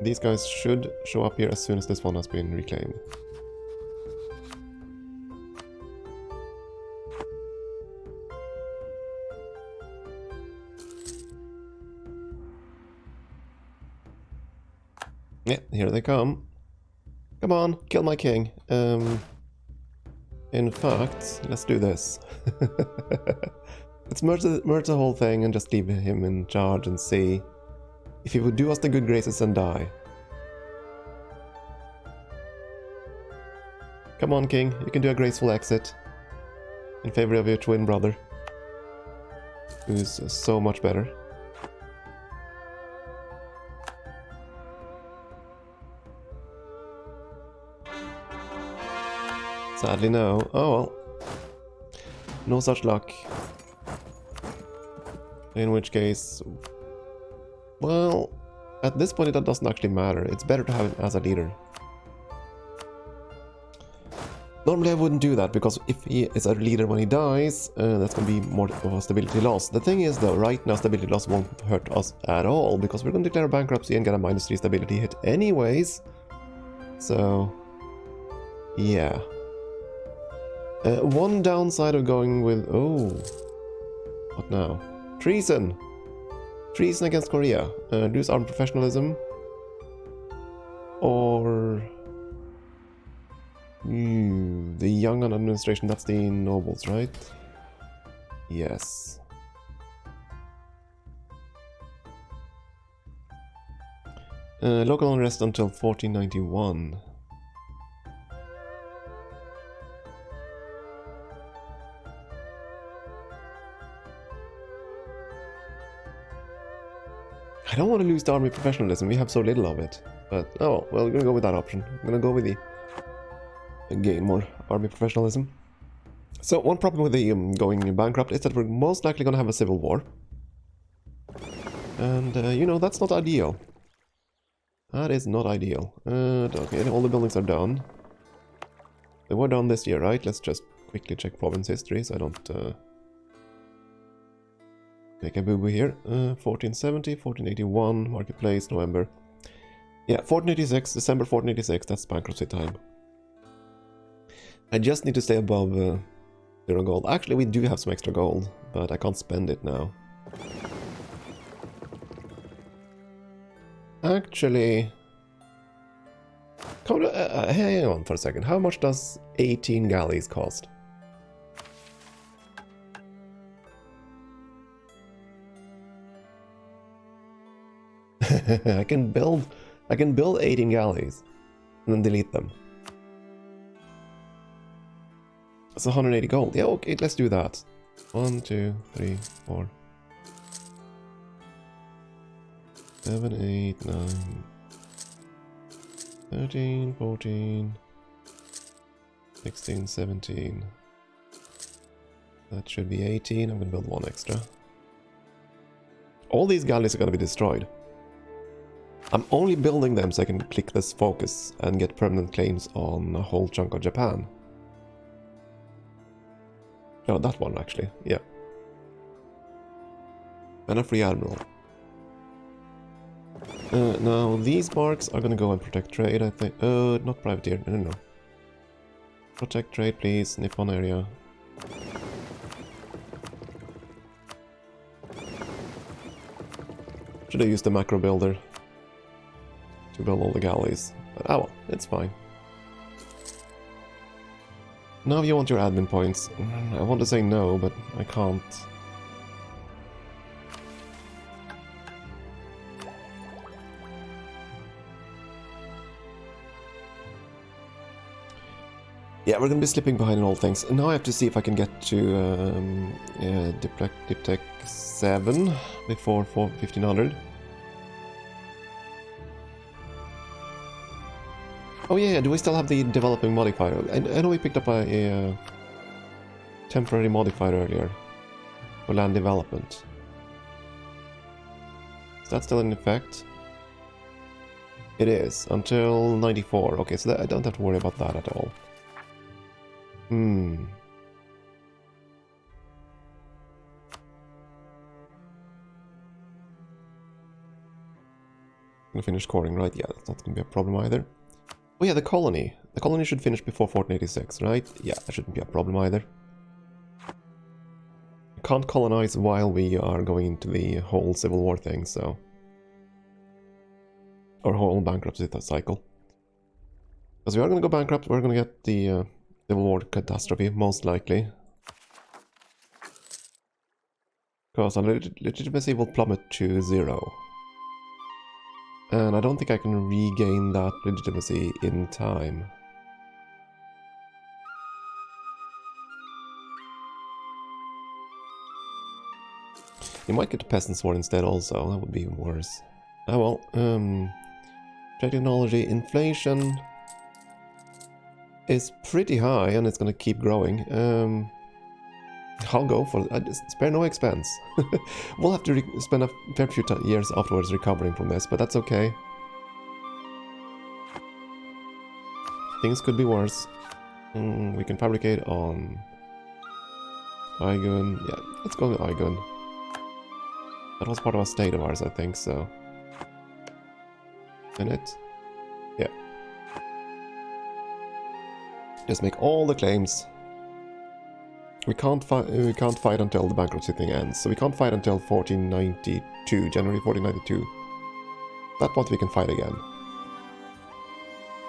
These guys should show up here as soon as this one has been reclaimed. Yeah, here they come. Come on, kill my king. In fact, let's do this. Let's merge the whole thing and just leave him in charge and see if he would do us the good graces and die. Come on, king, you can do a graceful exit in favor of your twin brother, who's so much better. Sadly, no. Oh well. No such luck. In which case... Well, at this point it doesn't actually matter. It's better to have him as a leader. Normally I wouldn't do that, because if he is a leader when he dies, that's going to be more of a stability loss. The thing is though, right now stability loss won't hurt us at all, because we're going to declare bankruptcy and get a -3 stability hit anyways. So... yeah. One downside of going with... oh... what now? Treason! Treason against Korea. Lose armed professionalism. Or... the young administration, that's the nobles, right? Yes. Local unrest until 1491. I don't want to lose the army professionalism, we have so little of it. But, oh, well, we're gonna go with that option. I'm gonna go with the... gain more army professionalism. So, one problem with the going bankrupt is that we're most likely gonna have a civil war. And, you know, that's not ideal. That is not ideal. Okay, all the buildings are done. They were done this year, right? Let's just quickly check province history so I don't... make a boo-boo here. 1470, 1481, marketplace, November. Yeah, 1486, December 1486, that's bankruptcy time. I just need to stay above 0 gold. Actually, we do have some extra gold, but I can't spend it now. Actually... hang on for a second. How much does 18 galleys cost? I can build 18 galleys and then delete them. It's 180 gold. Yeah, okay, let's do that. 1, 2, 3, 4, 7, 8, 9, 13, 14, 16, 17. That should be 18. I'm gonna build one extra. All these galleys are gonna be destroyed. I'm only building them so I can click this focus and get permanent claims on a whole chunk of Japan. Oh, that one actually, yeah. And a free admiral. Now these marks are gonna go and protect trade, I think. Not privateer, no. Protect trade, please, Nippon area. Should have used the macro builder to build all the galleys. But, oh well, it's fine. Now you want your admin points. I want to say no, but I can't. Yeah, we're gonna be slipping behind in all things. Now I have to see if I can get to Diptech 7 before 1500. Oh yeah, do we still have the developing modifier? I know we picked up a temporary modifier earlier for land development. Is that still in effect? It is, until 94. Okay, so I don't have to worry about that at all. Gonna finish coring, right? Yeah, that's not gonna be a problem either. Oh yeah, the colony. The colony should finish before 1486, right? Yeah, that shouldn't be a problem either. We can't colonize while we are going into the whole Civil War thing, so... Or whole bankruptcy cycle. Because we are gonna go bankrupt, we're gonna get the Civil War catastrophe, most likely. Because our legitimacy will plummet to 0. And I don't think I can regain that legitimacy in time. You might get a Peasant's War instead also, that would be worse. Oh well, technology inflation is pretty high and it's gonna keep growing. I'll go for it. Spare no expense. We'll have to spend a fair few years afterwards recovering from this, but that's okay. Things could be worse. We can fabricate on Aigun. Yeah, let's go with Aigun. That was part of a state of ours, I think, so... In it? Yeah. Just make all the claims. We can't fight until the bankruptcy thing ends, so we can't fight until 1492, January 1492. At that point we can fight again.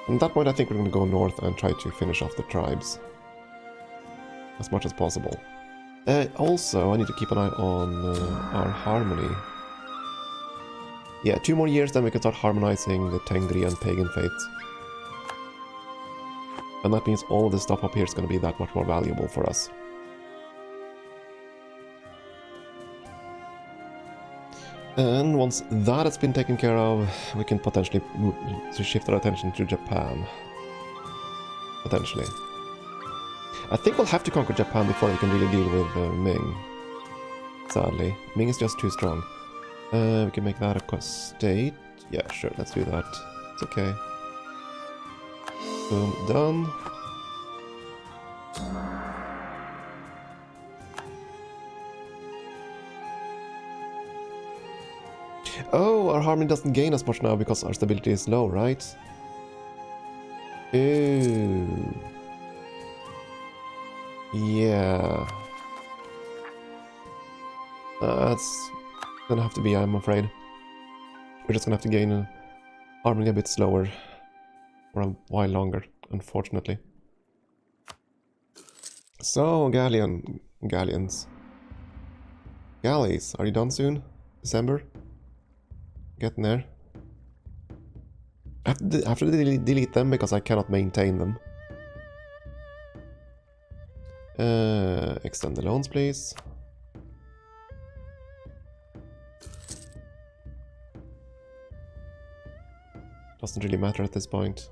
And at that point I think we're going to go north and try to finish off the tribes. As much as possible. Also, I need to keep an eye on our harmony. Yeah, 2 more years, then we can start harmonizing the Tengri and pagan faiths. And that means all of this stuff up here is going to be that much more valuable for us. And once that has been taken care of, we can potentially shift our attention to Japan. Potentially. I think we'll have to conquer Japan before we can really deal with Ming. Sadly. Ming is just too strong. We can make that a state. Yeah, sure, let's do that. It's okay. Boom, done. Oh, our harmony doesn't gain as much now because our stability is low, right? Ooh. Yeah. That's gonna have to be, I'm afraid. We're just gonna have to gain harmony a bit slower for a while longer, unfortunately. So, galleons. Galleys, are you done soon? December? Getting there. I have to delete them because I cannot maintain them. Extend the loans, please. Doesn't really matter at this point.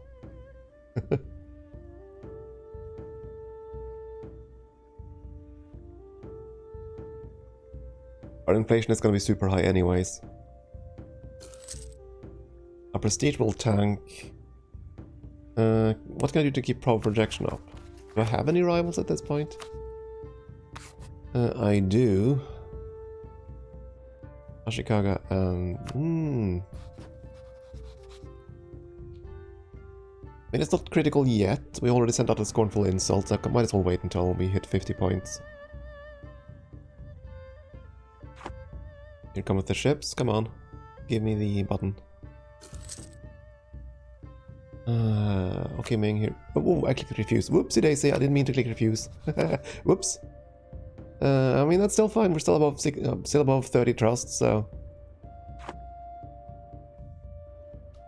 Our inflation is going to be super high anyways. Our prestige will tank. What can I do to keep projection up? Do I have any rivals at this point? I do. Ashikaga and... I mean, it's not critical yet. We already sent out a scornful insult, so I might as well wait until we hit 50 points. Here come with the ships. Come on. Give me the button. Okay, Ming here. Oh, I clicked refuse. Whoopsie daisy, I didn't mean to click refuse. Whoops. I mean, that's still fine. We're still above 30 trust, so...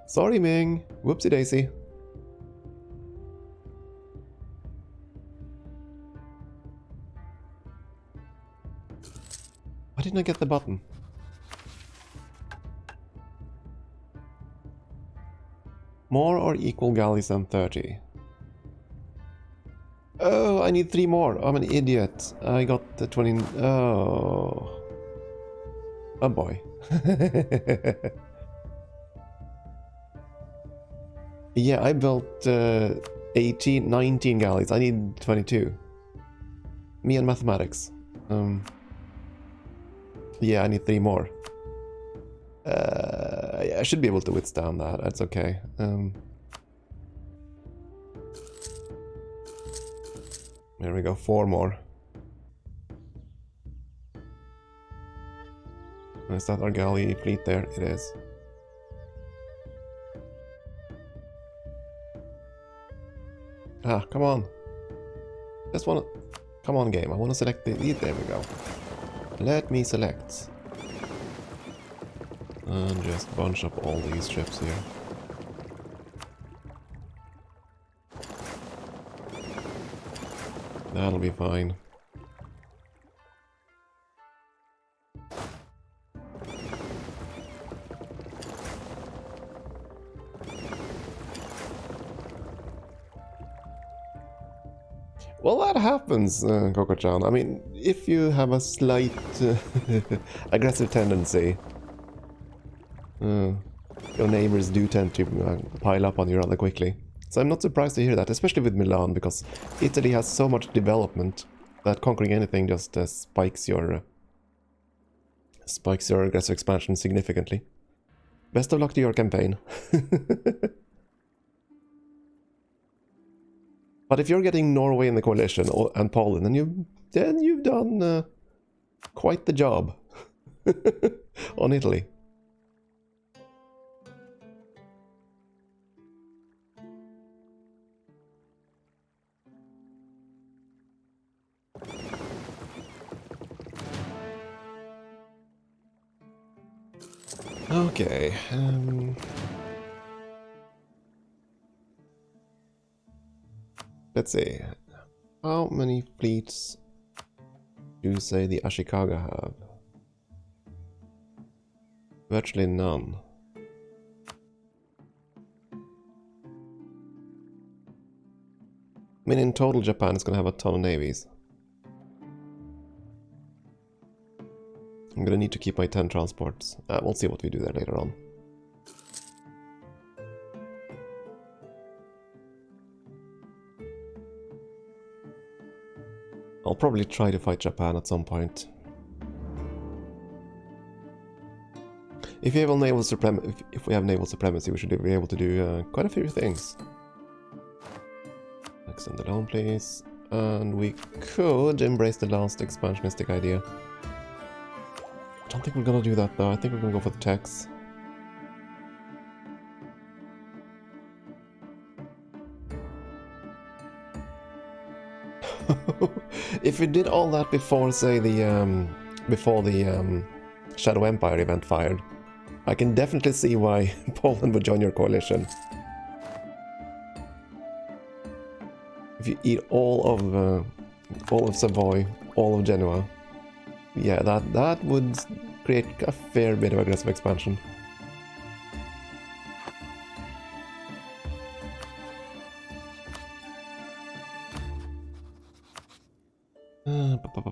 Sorry, Ming. Whoopsie daisy. Why didn't I get the button? More or equal galleys than 30. Oh, I need 3 more. I'm an idiot. I got the 20... Oh. Oh boy. Yeah, I built 19 galleys. I need 22. Me and mathematics. Yeah, I need 3 more. should be able to withstand that. That's okay. There we go. 4 more. Is that our galley fleet there? It is. Ah, come on. Just wanna... Come on, game. I wanna select the... There we go. Let me select. And just bunch up all these ships here. That'll be fine. Well, that happens, Coco-chan. I mean, if you have a slight aggressive tendency, your neighbors do tend to pile up on you rather quickly. So I'm not surprised to hear that, especially with Milan, because Italy has so much development that conquering anything just spikes your aggressive expansion significantly. Best of luck to your campaign. But if you're getting Norway in the coalition and Poland, then you've done quite the job on Italy. Okay. Let's see. How many fleets do you say the Ashikaga have? Virtually none. I mean, in total, Japan is going to have a ton of navies. I'm going to need to keep my 10 transports. We'll see what we do there later on. I'll probably try to fight Japan at some point. If we have naval supremacy, we should be able to do quite a few things. Extend the loan, please. And we could embrace the last expansionistic idea. I don't think we're gonna do that though. I think we're gonna go for the tax. If we did all that before, say, the Shadow Empire event fired, I can definitely see why Poland would join your coalition. If you eat all of Savoy, all of Genoa, yeah, that would create a fair bit of aggressive expansion.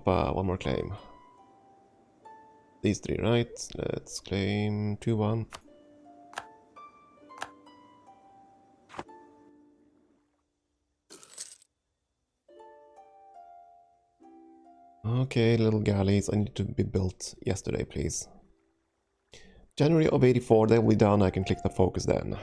One more claim. These 3, right? Let's claim 2-1. Okay, little galleys. I need to be built yesterday, please. January of 84, they will be done. I can click the focus then.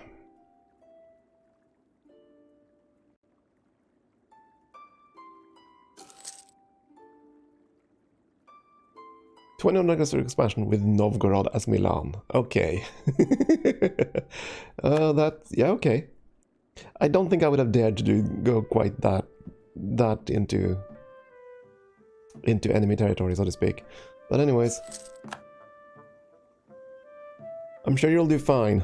'21 expansion with Novgorod as Milan. Okay. Yeah, okay. I don't think I would have dared to go quite that into enemy territory, so to speak. But anyways, I'm sure you'll do fine.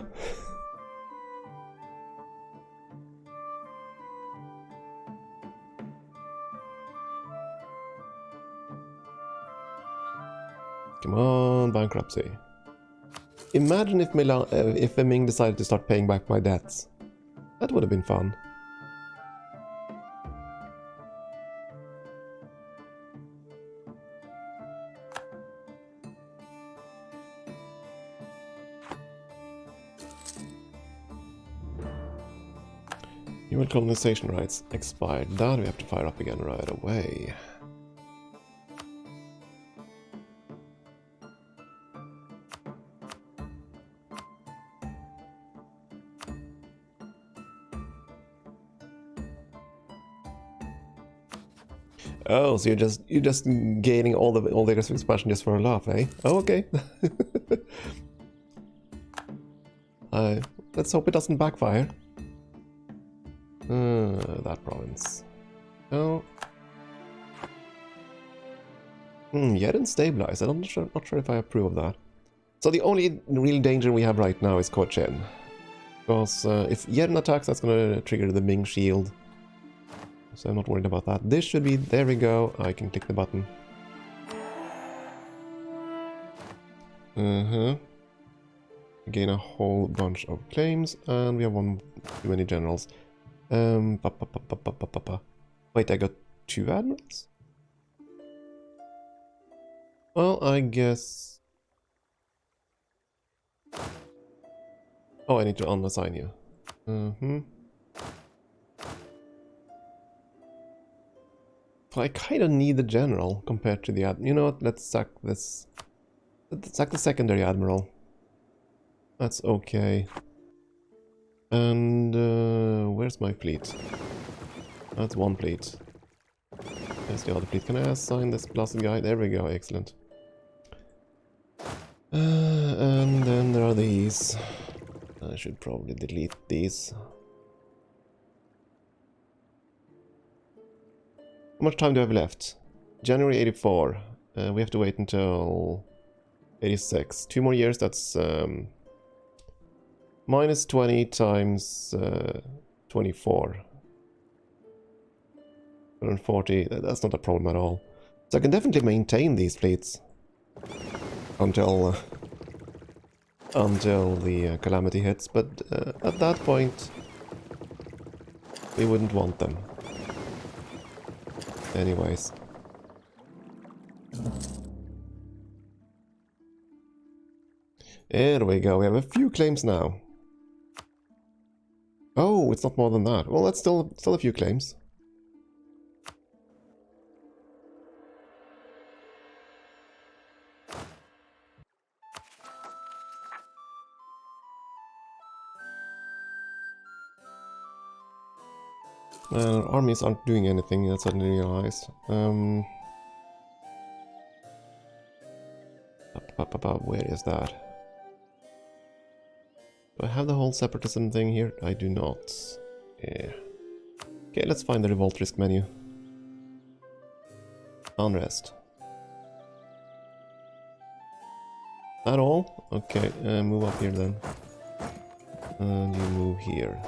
Come on, bankruptcy. Imagine if if Ming decided to start paying back my debts. That would have been fun. Human colonization rights expired. That we have to fire up again right away. Oh, so you're just gaining all the aggressive expansion just for a laugh, eh? Oh, okay. Let's hope it doesn't backfire. That province. Oh. Yeren stabilized. I'm not sure if I approve of that. So the only real danger we have right now is Cochin. Because if Yeren attacks, that's gonna trigger the Ming shield. So I'm not worried about that. This should be... There we go. I can click the button. Gain a whole bunch of claims, and we have one too many generals. Wait, I got 2 admirals? Well, I guess... Oh, I need to unassign you. I kind of need the general compared to the You know what? Let's sack this. Let's sack the secondary admiral. That's okay. And where's my fleet? That's one fleet. There's the other fleet. Can I assign this blasted guy? There we go. Excellent. And then there are these. I should probably delete these. How much time do I have left? January 84. We have to wait until 86. 2 more years, that's minus 20 times 24. 140, that's not a problem at all. So I can definitely maintain these fleets until the calamity hits, but at that point we wouldn't want them. Anyways. There we go, we have a few claims now. Oh, it's not more than that. Well, that's still a few claims. Armies aren't doing anything, I suddenly realized. Where is that? Do I have the whole separatism thing here? I do not. Yeah. Okay, let's find the revolt risk menu. Unrest. That all? Okay, move up here then. And you move here.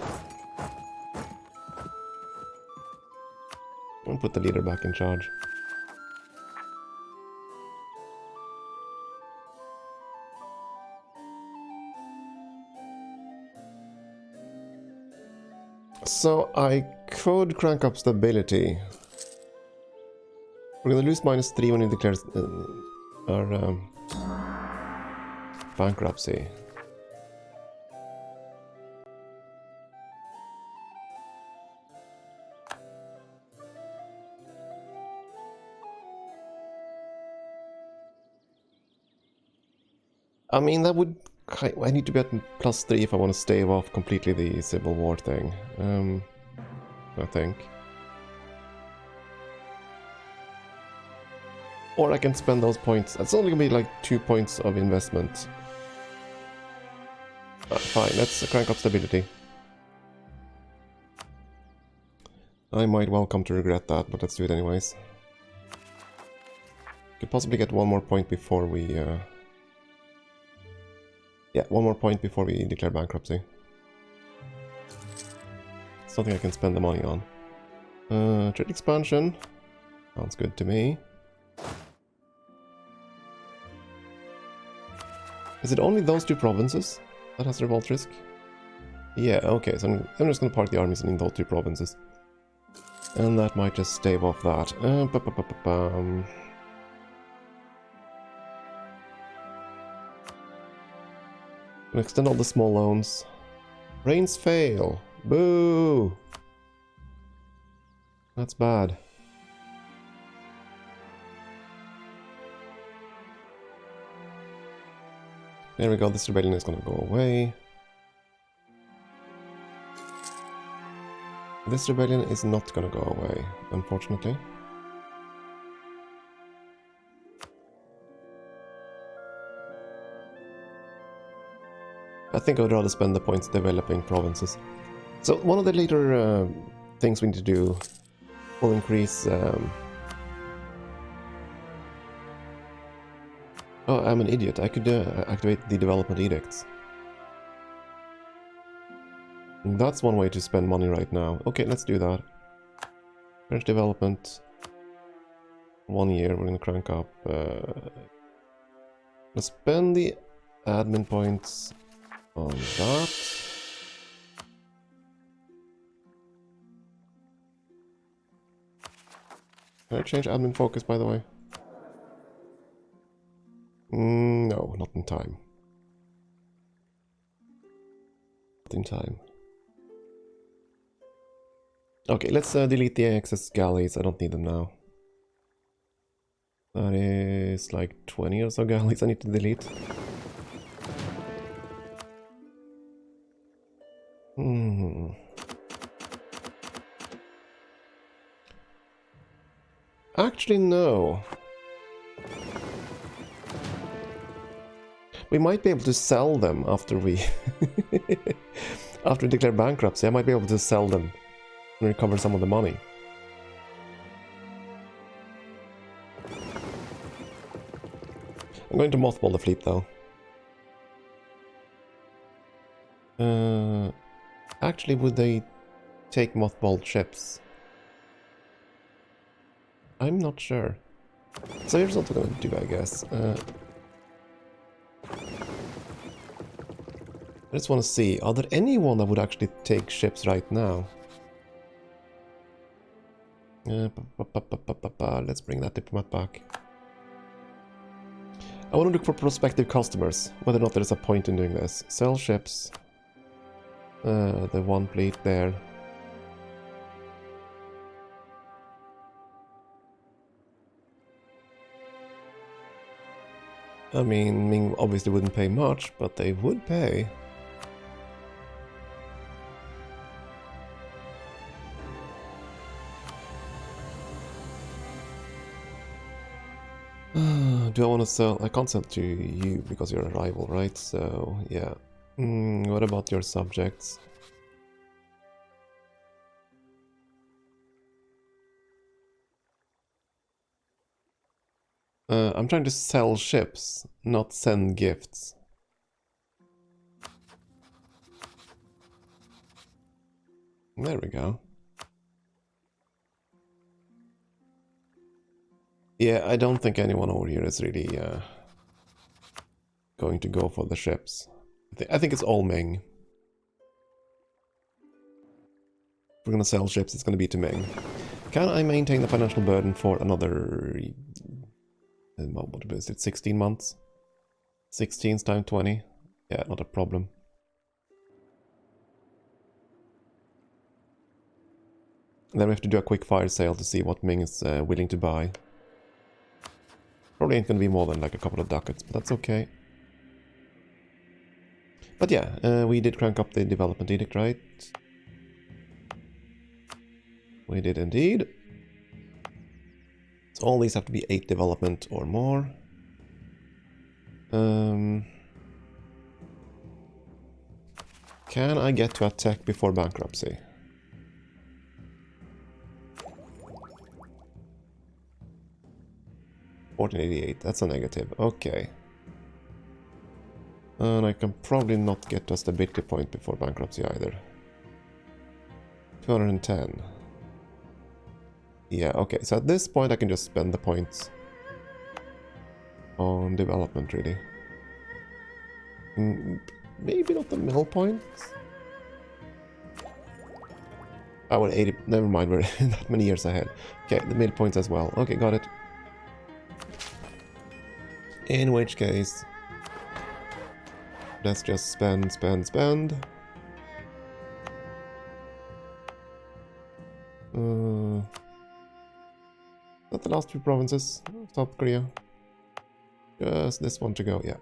And put the leader back in charge. So I could crank up stability. We're gonna lose -3 when we declare our bankruptcy. I mean, that would... I need to be at +3 if I want to stave off completely the Civil War thing. I think. Or I can spend those points. It's only gonna be like 2 points of investment. Fine, let's crank up stability. I might well come to regret that, but let's do it anyways. Could possibly get 1 more point before we... Yeah, 1 more point before we declare bankruptcy. Something I can spend the money on. Trade expansion. Sounds good to me. Is it only those 2 provinces that has revolt risk? Yeah, okay, so I'm just gonna park the armies in those 2 provinces. And that might just stave off that. Gonna extend all the small loans. Rains fail. Boo! That's bad. There we go, this rebellion is gonna go away. This rebellion is not gonna go away, unfortunately. I think I would rather spend the points developing provinces. So one of the later things we need to do will increase... Oh, I'm an idiot. I could activate the development edicts. That's one way to spend money right now. Okay, let's do that. French development. 1 year, we're gonna crank up. Let's spend the admin points on that. Can I change admin focus, by the way? No, not in time. Not in time. Okay, let's delete the excess galleys. I don't need them now. That is like 20 or so galleys I need to delete. Actually, no. We might be able to sell them after we... after we declare bankruptcy. I might be able to sell them and recover some of the money. I'm going to mothball the fleet, though. Actually, would they take mothballed ships? I'm not sure. So here's what we're gonna do, I guess. I just want to see, are there anyone that would actually take ships right now? Let's bring that diplomat back. I want to look for prospective customers, whether or not there's a point in doing this. Sell ships. The one fleet there. I mean, Ming obviously wouldn't pay much, but they would pay. Do I want to sell? I can't sell to you because you're a rival, right? So, yeah. What about your subjects? I'm trying to sell ships, not send gifts. There we go. Yeah, I don't think anyone over here is really going to go for the ships. I think it's all Ming. If we're gonna sell ships, it's gonna be to Ming. Can I maintain the financial burden for another... what is it, 16 months? 16 times 20? Yeah, not a problem. And then we have to do a quick fire sale to see what Ming is willing to buy. Probably ain't gonna be more than like a couple of ducats, but that's okay. But yeah, we did crank up the development edict, right? We did indeed. So all these have to be 8 development or more. Can I get to attack before bankruptcy? $1488, that's a negative, okay. And I can probably not get to a stability point before bankruptcy either. 210. Yeah, okay, so at this point I can just spend the points on development, really. Maybe not the middle points? Oh, well, 80, never mind, we're that many years ahead. Okay, the middle points as well. Okay, got it. In which case, let's just spend. Not the last 2 provinces. South Korea. Just this one to go, yeah.